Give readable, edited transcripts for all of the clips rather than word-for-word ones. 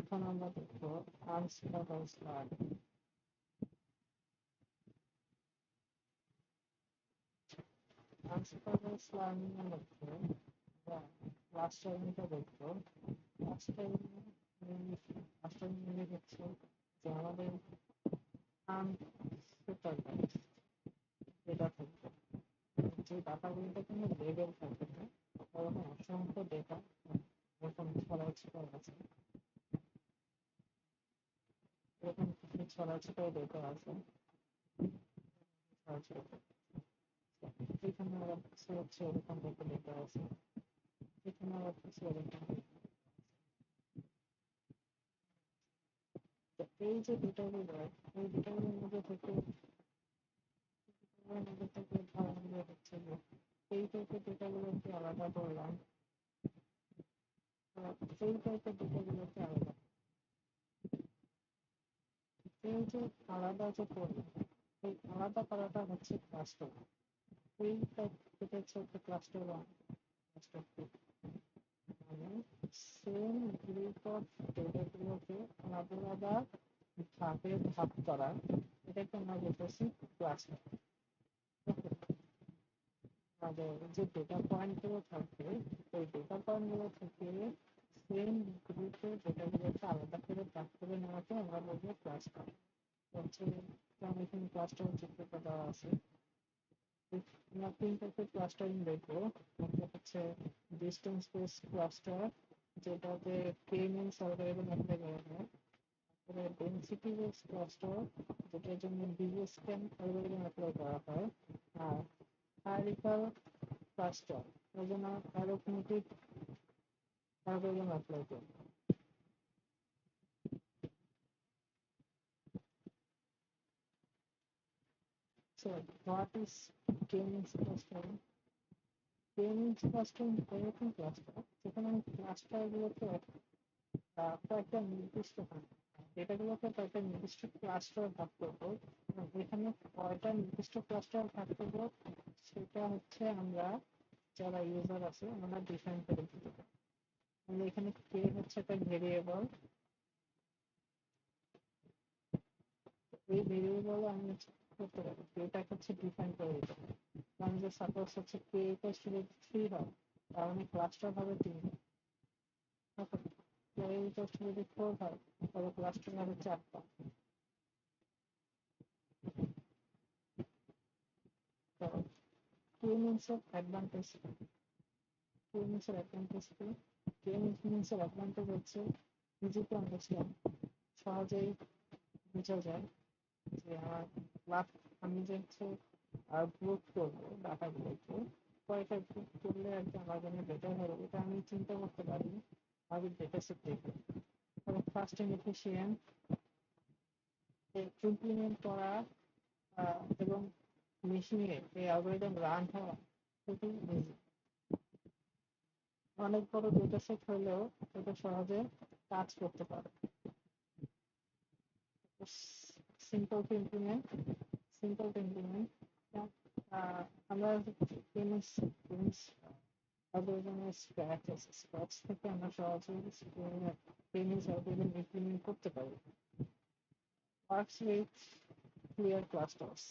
এখন আমরা দেখবো আনসুপারভাইজড লার্নিং। আনসুপারভাইজড লার্নিং এর মধ্যে আমরা ক্লাস টাইমটা দেখবো। ক্লাস টাইম ক্লাস টাইম মিলে হচ্ছে যে আমাদের আনসুপারভাইজড ডেটা থাকবে, যে ডাটাগুলোতে কোনো লেবেল থাকবে না, ওরকম অসংখ্য ডেটা এরকম ছড়াছড়ি আছে, এরকম কিছু ছড়াছড়ি ডেটা আছে ছড়াছড়ি। এখানে আবার কিছু হচ্ছে এরকম ডেটা আছে, এখানে আবার কিছু এরকম। তো এই যে ডেটাগুলো, এই ডেটাগুলোর মধ্যে থেকে ধারণা হচ্ছে যে এই টাইপের ডেটাগুলোকে আলাদা করলাম, এই টাইপের ডেটাগুলোকে আলাদা, এই যে আলাদা যে করলাম, এই আলাদা করাটা হচ্ছে ক্লাস্টার। এই এটা হচ্ছে একটা ক্লাস্টার ওয়ান, ক্লাস্টার টু, মানে সেম গ্রুপ অফ ডেটাগুলোকে আলাদা আলাদা ভাগে ভাগ করা, এটাকে আমরা বলতেছি ক্লাস্টার। আমাদের যে ডেটা পয়েন্ট গুলো থাকবে, ওই ডেটা পয়েন্ট গুলো থেকে সেম গ্রুপের ডেটাগুলোকে আলাদা করে ভাগ করে নেওয়াকে আমরা বলবো ক্লাস্টার। হচ্ছে যেমন এখানে ক্লাস্টার চিত্রটা দেওয়া আছে, আমরা তিন টাইপের ক্লাস্টারিং দেখবো। একটা হচ্ছে ডিস্টেন্স বেস ক্লাস্টার, যেটাতে কে মিনস অ্যালগরিদম অ্যাপ্লাই করা হয়। তারপরে ডেনসিটি বেস ক্লাস্টার, যেটার জন্য ডিএসকেন অ্যালগরিদম অ্যাপ্লাই করা হয়। আর হায়ারার্কিক্যাল ক্লাস্টার, এর জন্য অ্যারথমেটিক অ্যালগরিদম অ্যাপ্লাই করি। So what is k-means clustering? K-means clustering এরকম ক্লাস্টার যেখানে আমি ক্লাস্টারগুলোকে কয়েকটা নির্দিষ্ট ডেটাগুলোকে কয়েকটা নির্দিষ্ট ক্লাস্টার ভাগ করবো। এখানে কয়টা নির্দিষ্ট ক্লাস্টার ভাগ করবো সেটা হচ্ছে আমরা যারা ইউজার আছে আমরা ডিফাইন করে দিতে পারি। আমরা এখানে কে হচ্ছে একটা ভেরিয়েবল, এই ভেরিয়েবল আমি করতে পারি, এটাকে হচ্ছে ডিফাইন করে দিতে পারি। কারণ যে সাপোজ হচ্ছে কে ইকুয়ালস টু যদি 3 হয়, তার মানে ক্লাস্টার হবে 3। কে ইকুয়ালস টু যদি 4 হয়, তাহলে ক্লাস্টার হবে 4টা। তো কে মিনস এর অ্যাডভান্টেজ, কে মিনস এর অ্যাডভান্টেজ কি? কে মিনস এর অ্যাডভান্টেজ হচ্ছে ইজি টু আন্ডারস্ট্যান্ড, সহজেই বোঝা যায় যে আমার লাভ, আমি যে হচ্ছে গ্রুপ করবো ডাটাগুলোকে, কয়টা গ্রুপ করলে আর কি আমার জন্য বেটার হবে এটা আমি চিন্তা করতে পারি আমি ডেটা সেট দেখে। তবে ফার্স্ট এন্ড এফিসিয়েন্ট ইমপ্লিমেন্ট করা এবং মেশিনে এই অ্যালগরিদম রান হওয়া খুবই ইজি। অনেক বড় ডেটা সেট হলেও এটা সহজে কাজ করতে পারে। Simple to implement, simple to implement. আমরা পেমেন্টস পেমেন্টস অ্যালগরিদমের স্ক্র্যাচ আছে, স্ক্র্যাচ থেকে আমরা সহজেই পেমেন্টস অ্যালগরিদম ইমপ্লিমেন্ট করতে পারি। Works with clear clusters.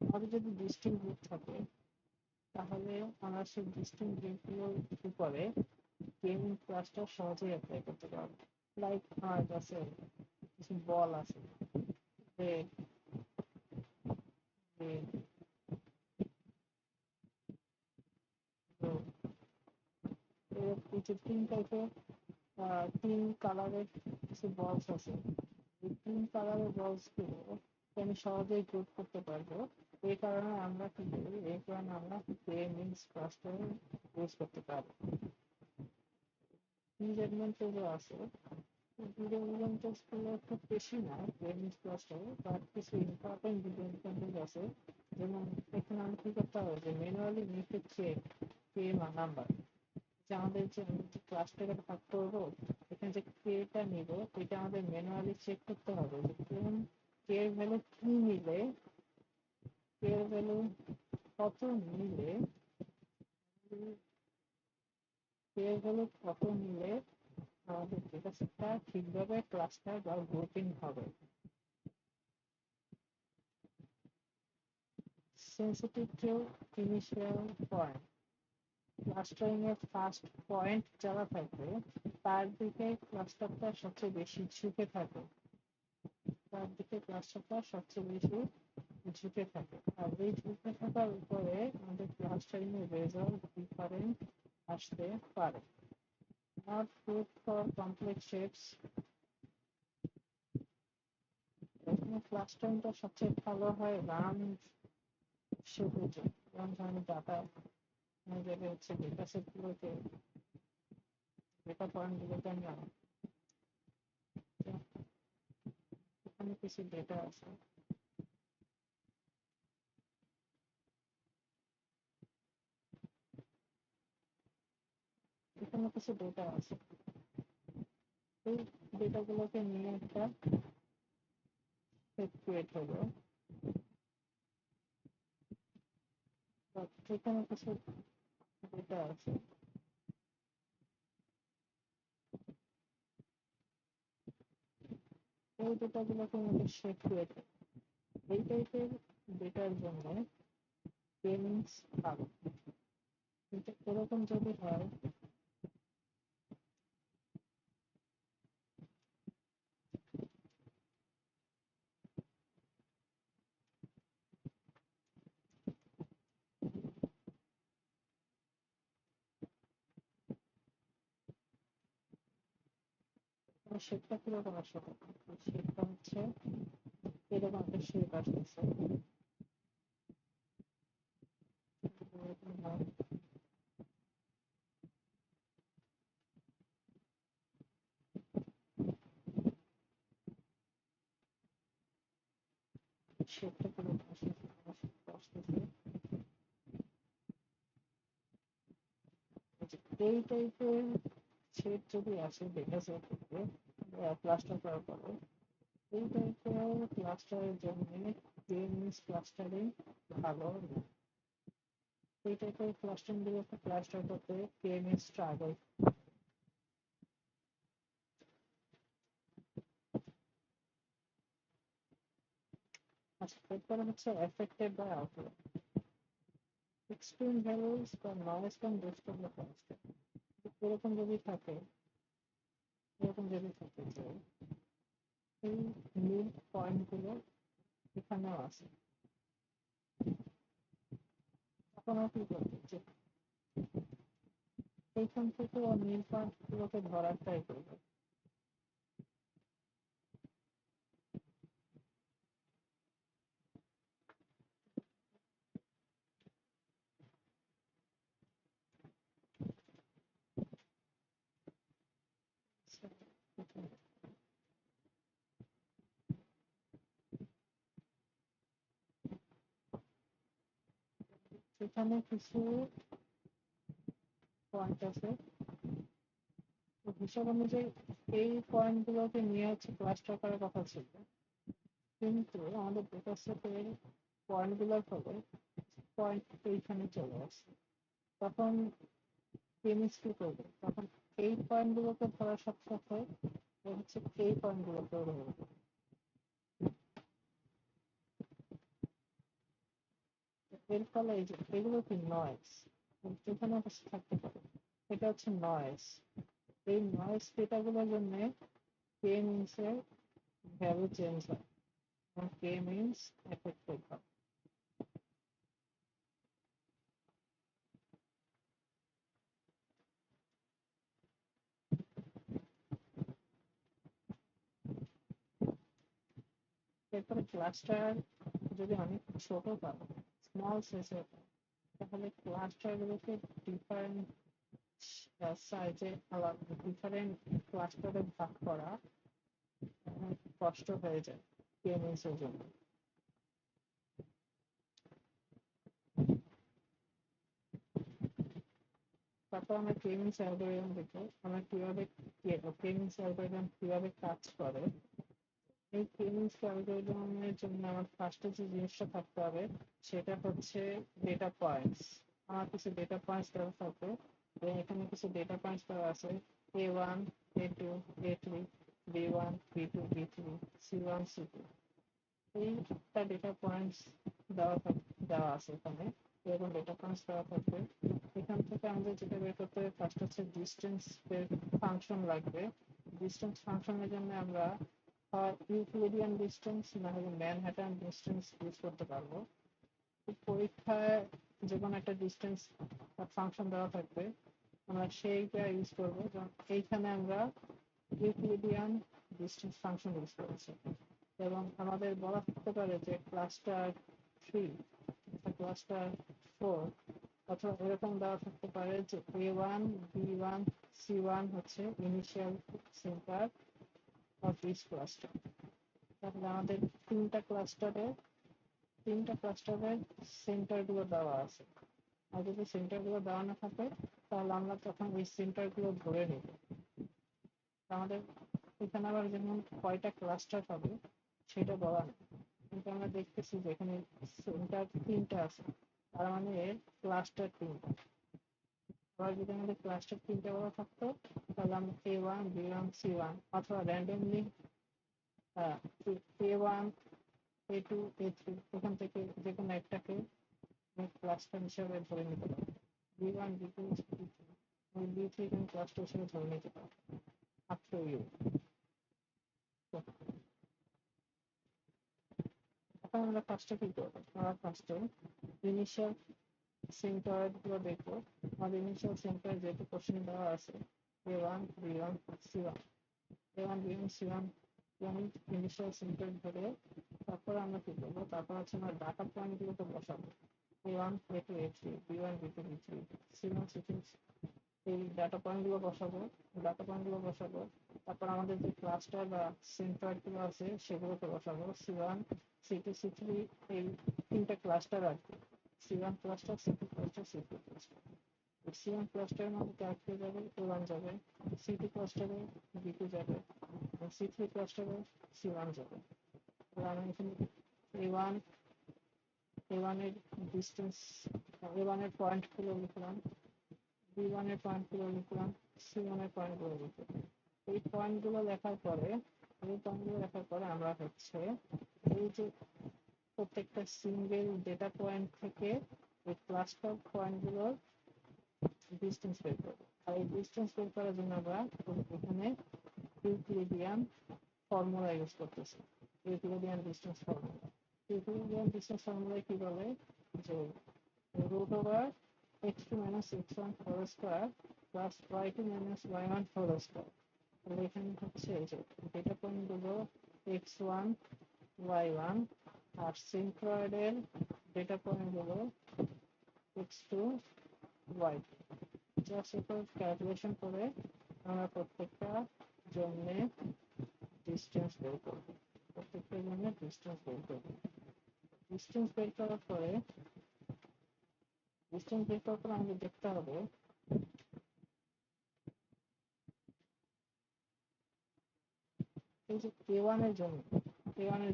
আমাদের যদি ডিস্টিংক্ট গ্রুপ থাকে, তাহলে আমরা সেই ডিস্টিংক্ট গ্রুপগুলোর উপরে পেমেন্ট ক্লাস্টার সহজেই অ্যাপ্লাই করতে পারবো। লাইক আমার কাছে কিছু বল আছে, রেড, গ্রিন, ব্লু, এই যে তিন টাইপের, তিন কালারের কিছু বলস আছে। এই তিন কালারের বলস গুলো আমি সহজেই গ্রুপ করতে পারবো। এই কারণে আমরা কি করি, এই কারণে আমরা কে মিনস ক্লাস্টার ইউজ করতে পারি। ডিসএডভান্টেজও আছে, ডিসএডভান্টেজ গুলো খুব বেশি না কে মিনস ক্লাস্টারে, বাট কিছু ইম্পর্টেন্ট ডিসএডভান্টেজ আছে। যেমন এখানে আমি কি করতে হবে যে ম্যানুয়ালি নিতে চেক কে নাম্বার, যে আমাদের যে আমি যে ক্লাস্টারে ভাগ করবো, এখানে যে কে-টা নিব এটা আমাদের ম্যানুয়ালি চেক করতে হবে যে কোন কে এর ভ্যালু কি নিলে, কে এর ভ্যালু কত নিলে এগুলো কত নিলে আমাদের ডেটা সেটটা ঠিকভাবে ক্লাস্টার বা গ্রুপিং হবে। Sensitive two initial point, clustering এর ফার্স্ট পয়েন্ট যারা থাকে তার দিকে ক্লাস্টারটা সবচেয়ে বেশি ঝুঁকে থাকে, তার দিকে ক্লাস্টারটা সবচেয়ে বেশি ঝুঁকে থাকে। আর এই ঝুঁকে থাকার উপরে আমাদের ক্লাস্টারিং এর রেজাল্ট ডিফারেন্ট আসতে পারে। Not good for complex shapes, এখানে ক্লাস্টারিংটা সবচেয়ে ভালো হয় রাউন্ড শেপে, যেমন ধরনের ডাটা আমাদের হচ্ছে ডেটা সেট গুলোতে, ডেটা পয়েন্ট গুলোতে আমরা এখানে কিছু ডেটা আছে, এখানে কিছু ডেটা আছে, এই ডেটাগুলোকে নিয়ে একটা সেট ক্রিয়েট হলো। এখানে কিছু ডেটা আছে, এই ডেটাগুলোকে আমাদের সেট ক্রিয়েট, এই টাইপের ডেটার জন্য ট্রেনিংস ভালো। কিন্তু এরকম যদি হয় সেটটা কিরকম আসবে, সেটটা হচ্ছে এরকম একটা শেপ আসতেছে, শেপটা কিরকম আসতেছে এই টাইপের সেট যদি আসে ডেটা সেট থেকে ক্লাস্টার করার পরে, এই টাইপের ক্লাস্টারের জন্য কে মিনস ক্লাস্টারিং ভালো না। এই টাইপের ক্লাস্টারিং গুলোকে ক্লাস্টার করতে কে মিনস স্ট্রাগল। আচ্ছা, এরপরে হচ্ছে affected by outline, extreme values বা noise can disturb the cluster. এরকম যদি থাকে, এরকম যদি থাকে যে এই মিড পয়েন্ট গুলো এখানেও আছে, তখন কি করবে যে এইখান থেকে মিড পয়েন্ট গুলোকে ধরার ট্রাই করবে। এখানে কিছু পয়েন্ট আছে, হিসাব অনুযায়ী এই পয়েন্ট গুলোকে নিয়ে হচ্ছে ক্লাস্টার করার কথা ছিল, কিন্তু আমাদের ডেটা সেটের পয়েন্ট গুলোর ফলে পয়েন্ট এইখানে চলে আসে, তখন কেমিস্ট্রি করবে, তখন এই পয়েন্ট গুলোকে ধরার সাথে সাথে হচ্ছে এই পয়েন্ট গুলোকেও ধরবে। এর ফলে এই যে এগুলো কি নয়েস, যেখানে থাকতে পারে, এটা হচ্ছে নয়েস। এই নয়েস ডেটাগুলোর জন্য কে মিনস এর ভ্যালু চেঞ্জ হয়, এবং কে মিনস এফেক্টেড হয়। এরপরে ক্লাস্টার যদি অনেক ছোট পাবো, স্মল সাইজের, তাহলে ক্লাস্টার গুলোকে ডিফারেন্ট সাইজে আলাদা, ডিফারেন্ট ক্লাস্টারে ভাগ করা অনেক কষ্ট হয়ে যায় কে মিনস এর জন্য। তারপর আমরা কে মিনস অ্যালগরিদম দেখবো, আমরা কিভাবে কে মিনস অ্যালগরিদম কিভাবে কাজ করে। এই কে মিনস অ্যালগরিদমের জন্য আমার ফার্স্টে যে জিনিসটা থাকতে হবে সেটা হচ্ছে ডেটা পয়েন্টস। আমার কিছু ডেটা পয়েন্টস দেওয়া থাকবে, এখানে কিছু ডেটা পয়েন্টস দেওয়া আছে A1, A2, A3, B1, B2, B3, C1, C2। এইটা ডেটা পয়েন্টস দেওয়া আছে এখানে, এরকম ডেটা পয়েন্টস দেওয়া থাকবে। এখান থেকে আমাদের যেটা বের করতে হবে ফার্স্ট হচ্ছে ডিস্টেন্স ফাংশন লাগবে। ডিস্টেন্স ফাংশনের জন্য আমরা ইউক্লিডিয়ান ডিস্টেন্স না হলে ম্যানহাটন ডিস্টেন্স ইউজ করতে পারবো। পরীক্ষায় যে কোনো একটা ডিস্টেন্স ফাংশন দেওয়া থাকবে, আমরা সেইটা ইউজ করবো। এইখানে আমরা ইউক্লিডিয়ান ডিস্টেন্স ফাংশন ইউজ করেছি এবং আমাদের বলা থাকতে পারে যে ক্লাস্টার 3 ক্লাস্টার 4 অথবা এরকম দেওয়া থাকতে পারে যে A1, B1, C1 হচ্ছে initial centre of this cluster. তাহলে আমাদের তিনটা ক্লাস্টারের সেন্টারগুলো দেওয়া আছে। আর যদি সেন্টারগুলো দেওয়া না থাকে তাহলে আমরা তখন ওই সেন্টারগুলো ধরে নেব। আমাদের এখানে আবার যেমন কয়টা ক্লাস্টার হবে সেটা বলা নেই, কিন্তু আমরা দেখতেছি যে এখানে সেন্টার 3টা আছে, তার মানে এর ক্লাস্টার 3টা। আবার যদি আমাদের ক্লাস্টার 3টা বলা থাকতো তাহলে আমরা A1, B1, C1 অথবা র্যান্ডমলি A1, A2, A3 এখান থেকে যে কোনো একটাকে ক্লাস্টার হিসেবে ধরে নিতে পারি। B1, B2, B3 B3 cluster হিসেবে ধরে নিতে পারি। Up to you. এখন আমরা ফার্স্টে কি করবো? আমরা ফার্স্টে ইনিশিয়াল সেন্টার গুলো দেখবো। আমাদের ইনিশিয়াল সেন্টার যেহেতু কোশ্চেন দেওয়া আছে A1, B1, C1, A1, B1, C1 initial centre ধরে তারপর আমরা কি করবো? তারপর হচ্ছে আমরা ডাটা পয়েন্ট গুলোকে বসাবো। A1, A2, A3, B1, B2, B3, C1, C2 এই ডাটা পয়েন্ট গুলো বসাবো। তারপর আমাদের যে ক্লাস্টার বা সেন্টার গুলো আছে সেগুলোকে বসাবো। C1, C2, C3 এই তিনটা ক্লাস্টার আর কি। C1 cluster, C2 cluster, C3 cluster. C1 ক্লাস্টারের মধ্যে কাকে যাবে? A1 যাবে। C2 ক্লাস্টারে B2 যাবে। C3 ক্লাস্টারে C1 যাবে। আমি এখানে A1 A1 এর ডিস্টেন্স A1 এর পয়েন্ট গুলো লিখলাম, B1 এর পয়েন্ট গুলো লিখলাম, C1 এর পয়েন্ট গুলো লিখলাম। এই পয়েন্টগুলো লেখার পরে আমরা হচ্ছে এই যে প্রত্যেকটা সিঙ্গেল ডেটা পয়েন্ট থেকে এই ক্লাস্টার পয়েন্টগুলোর ডিস্টেন্স বের করবো। আর এই ডিস্টেন্স বের করার জন্য আমরা এখানে ইউক্লিডিয়ান ফর্মুলা ইউজ করতেছি। ইউক্লিডিয়ান ডিস্টেন্স ফর্মুলায় কি বলে যে root over x2 minus x1 whole square plus y2 minus y1 whole square। তাহলে এখানে হচ্ছে এই যে ডেটা পয়েন্ট গুলো x1, y1 আর সেন্ট্রয়েডের ডেটা পয়েন্ট গুলো x2, y2। জাস্ট এরপর ক্যালকুলেশন করে আমরা প্রত্যেকটা জন্য ডিস্টেন্স বের করবো। ডিস্টেন্স বের করার পরে আমাদের দেখতে হবে এই যে A1 এর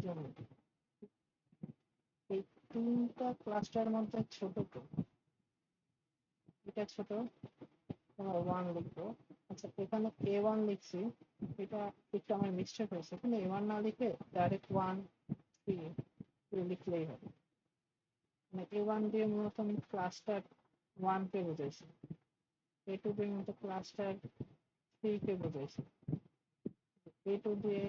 জন্য এই তিনটা ক্লাস্টার মধ্যে ছোট তো, এটা ছোট, আমরা 1 লিখবো। আচ্ছা এখানে A1 লিখছি, এটা একটু আমার মিস্টেক হয়েছে, এখানে A1 না লিখে ডাইরেক্ট 1, 3 লিখলেই হবে। মানে A1 দিয়ে মূলত আমি ক্লাস্টার 1 কে বুঝাইছি, A2 দিয়ে মূলত ক্লাস্টার 3 কে বুঝাইছি, A2 দিয়ে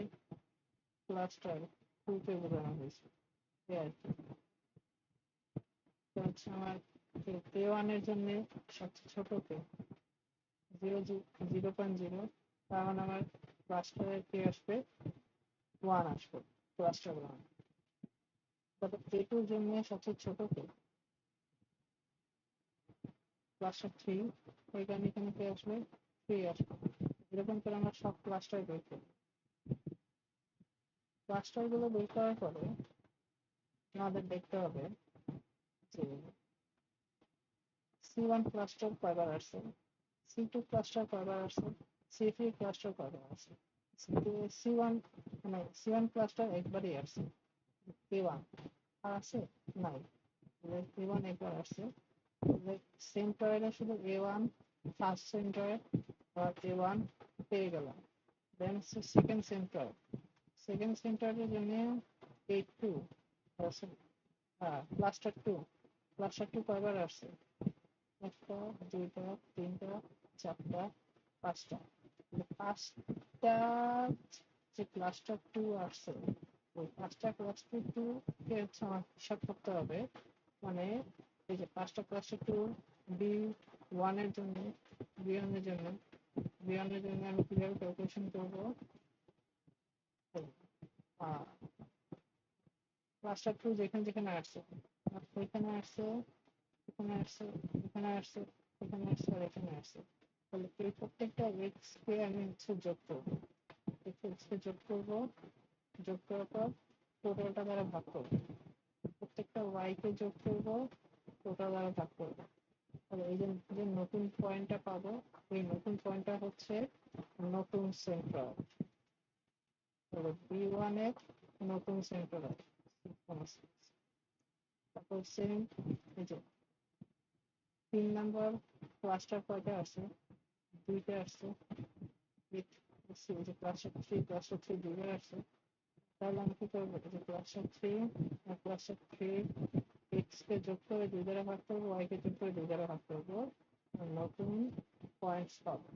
ক্লাস্টার 2 কে বোঝানো হয়েছে। এই আর কি। তো হচ্ছে আমার A1 এর জন্য সবচেয়ে ছোট কে 0.0, তার মানে আমার ক্লাস্টারে কে আসবে? 1 আসবে, ক্লাস্টার 1। তারপর A2 এর জন্য সবচেয়ে ছোট কে? ক্লাস্টার 3, এখানে কে আসবে? 3 আসবে। এরকম করে আমরা সব ক্লাস্টার বের করব। ক্লাস্টার গুলো বের করার পরে আমাদের দেখতে হবে যে C1 ক্লাস্টার কয়বার আসছে, C2 ক্লাস্টার কয়বার আসছে, C3 ক্লাস্টার কয়বার আসছে। C1 মানে C1 ক্লাস্টার একবারই আসছে, A1 আর আছে নাই। A1 একবার আসছে, সেম টয়েলে শুধু A1 ফার্স্ট সেন্টার A1 পেয়ে গেলাম। দেন সেকেন্ড সেন্টার, সেকেন্ড সেন্টারের জন্য A2 ক্লাস্টার 2, ক্লাস্টার 2 কয়বার আসছে? একটা, দুইটা, তিনটা, চারটা, পাঁচটা। পাঁচটা যে ক্লাস্টার 2 আসছে, ওই পাঁচটা ক্লাস্টার 2 কে হচ্ছে আমার হিসাব করতে হবে। মানে এই যে পাঁচটা ক্লাস্টার 2 B1 এর জন্য, B1 এর জন্য, B1 এর জন্য আমি কিভাবে ক্যালকুলেশন করবো? ক্লাস্টার 2 যেখানে যেখানে আসছে, এখানে আসছে, এখানে আসছে, এখানে আসছে, এখানে আসছে, আর এখানে আসছে, তাহলে এই প্রত্যেকটা এক্স কে আমি হচ্ছে যোগ করবো, এক্স কে যোগ করবো, যোগ করার পর টোটালটা দ্বারা ভাগ করবো, প্রত্যেকটা ওয়াই কে যোগ করবো, টোটাল দ্বারা ভাগ করবো। তাহলে এই যে যে নতুন পয়েন্টটা পাবো, এই নতুন পয়েন্টটা হচ্ছে নতুন সেন্টার, তাহলে B1 এর নতুন সেন্টার। তারপর সেম এই যে 3 নাম্বার ক্লাস্টার কয়টা আছে? 2টা আসছে। এই যে ক্লাস্টার 3 দুইবার আসছে। তাহলে আমি কি করবো? যে ক্লাস্টার 3 এক্স কে যোগ করে 2 দ্বারা ভাগ করবো, ওয়াই কে যোগ করে 2 দ্বারা ভাগ করবো, নতুন পয়েন্টস পাবো।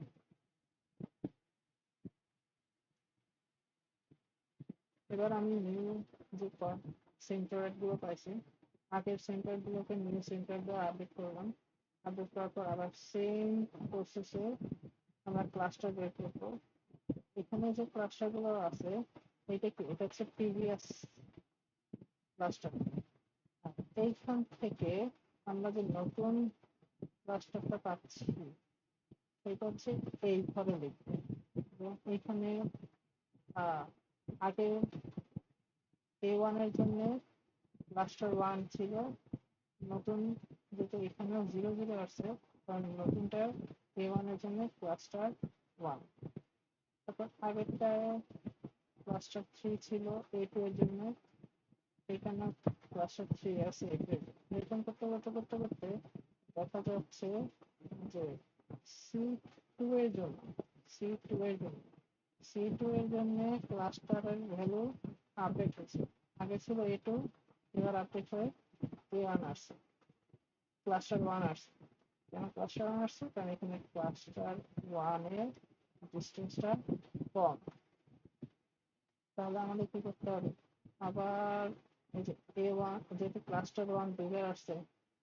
এবার আমি নিউ যে সেন্টার গুলো পাইছি, আগের সেন্টার গুলোকে নিউ সেন্টার দিয়ে আপডেট করলাম। আপডেট করার পর আবার সেম প্রসেসে আমরা ক্লাস্টার বের করবো। এখানে যে ক্লাস্টার গুলো আছে, এটা হচ্ছে প্রিভিয়াস ক্লাস্টার। এইখান থেকে আমরা যে নতুন ক্লাস্টারটা পাচ্ছি, সেটা হচ্ছে এইভাবে লিখবো। এবং এইখানে আগে A1 এর জন্য ক্লাস্টার 1 ছিল, নতুন যেটা এখানেও 0 0 আসছে, কারণ নতুনটা A1 এর জন্য ক্লাস্টার 1। তারপর আগেরটা ক্লাস্টার 3 ছিল A2 এর জন্য, এখানে ক্লাস্টার 3 আছে A2 এর জন্য। এরকম করতে করতে করতে করতে দেখা যাচ্ছে যে C2 এর জন্য, C2 এর জন্য, C2 এর জন্য ক্লাস্টারের ভ্যালু আপডেট হয়েছে। আগে ছিল A2, এবার আপডেট হয়ে A1 আসছে, ক্লাস্টার 1 আসছে। কেন ক্লাস্টার 1 আসছে? কারণ এখানে ক্লাস্টার 1 এর ডিস্টেন্সটা কম। তাহলে আমাদের কি করতে হবে? আবার এই যে A1, যেহেতু ক্লাস্টার 1 দুইবার আসছে,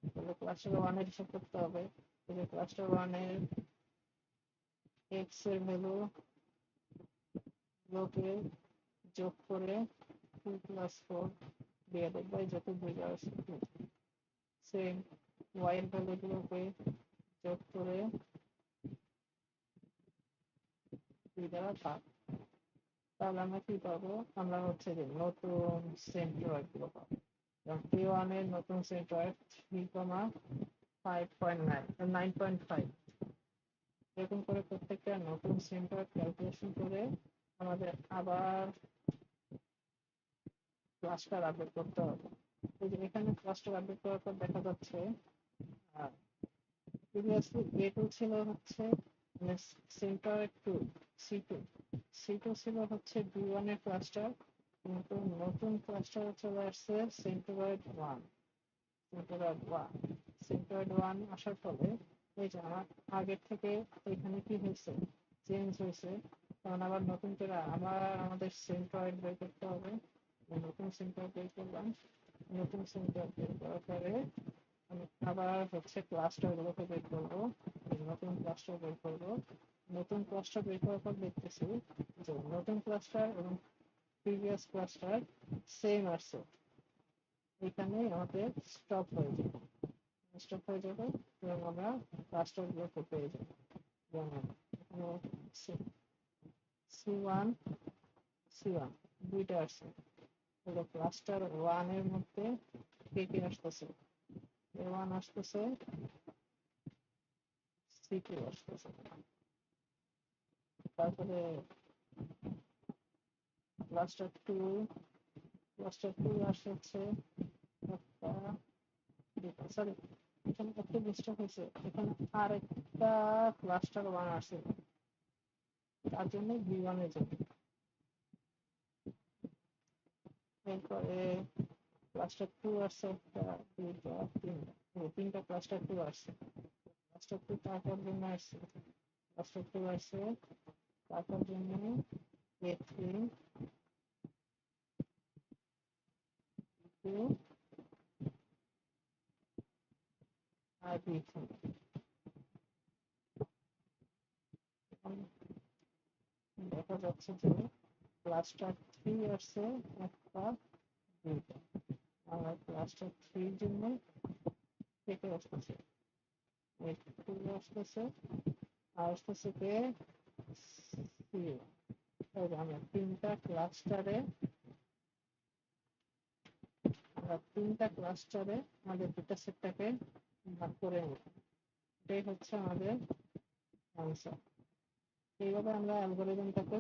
তাহলে ক্লাস্টার 1 এর হিসাব করতে হবে। এই যে ক্লাস্টার 1 এর এক্স এর ভ্যালু গুলোকে যোগ করে 2 + 4 ডিভাইডেড বাই যত দুইবার আসছে 2, সেম ওয়াই এর ভ্যালু গুলোকে যোগ করে 2 দ্বারা ভাগ। তাহলে আমরা কি পাবো? আমরা হচ্ছে যে নতুন সেন্ট্রয়েড গুলো পাবো। যেমন P1 এর নতুন সেন্ট্রয়েড 3,5.9, এরকম করে প্রত্যেকটা নতুন সেন্ট্রয়েড ক্যালকুলেশন করে আমাদের আবার ক্লাস্টার আপডেট করতে হবে। এই যে এখানে ক্লাস্টার আপডেট করার পর দেখা যাচ্ছে প্রিভিয়াসলি A2 ছিল হচ্ছে সেন্ট্রয়েড 2, C2, C2 ছিল হচ্ছে B1 এর ক্লাস্টার, কিন্তু নতুন ক্লাস্টার চলে আসছে সেন্ট্রয়েড 1, সেন্ট্রয়েড 1, সেন্ট্রয়েড 1 আসার ফলে এই যে আমার আগের থেকে এখানে কি হয়েছে? চেঞ্জ হয়েছে। কারণ আবার নতুন করে আমাদের সেন্ট্রয়েড বের করতে হবে। নতুন সেন্ট্রয়েড বের করলাম, নতুন সেন্ট্রয়েড বের করার পরে আমি আবার হচ্ছে ক্লাস্টার গুলোকে বের করবো, নতুন ক্লাস্টার বের করবো। নতুন ক্লাস্টার বের করার পর দেখতেছি যে নতুন ক্লাস্টার এবং প্রিভিয়াস ক্লাস্টার সেম আসছে। এখানে আমাদের স্টপ হয়ে যাবে, স্টপ হয়ে যাবে এবং আমরা ক্লাস্টার গুলোকে পেয়ে যাবো। যেমন এখানে C1, C1 দুইটা আসছে, তাহলে ক্লাস্টার 1 এর মধ্যে কে কে আসতেছে? A1 আসতেছে, C2 আসতেছে। তারপরে ক্লাস্টার 2, ক্লাস্টার 2 আসছে হচ্ছে একটা, সরি এখানে একটু ডিস্টার্ব হয়েছে, এখানে আরেকটা ক্লাস্টার ওয়ান আসে, তার জন্য B1 যাবে। এরপরে ক্লাস্টার টু আসছে একটা, দুইটা, তিনটা ক্লাস্টার টু আসছে। ক্লাস্টার টু তারপর জন্য আসছে, ক্লাস্টার টু আসছে তারপর জন্য A3, টু আর B3। দেখা যাচ্ছে যে ক্লাস্টার থ্রি আসছে একটা, দুইটা, আর ক্লাস্টার থ্রির জন্য কেটে আসতেছে, টু আসতেছে, আর আসতেছে কে সি। আমরা তিনটা ক্লাস্টারে আমাদের ডেটা সেটটাকে ভাগ করে নেব। এটাই হচ্ছে আমাদের আনসার। এইভাবে আমরা অ্যালগোরিদমটাকে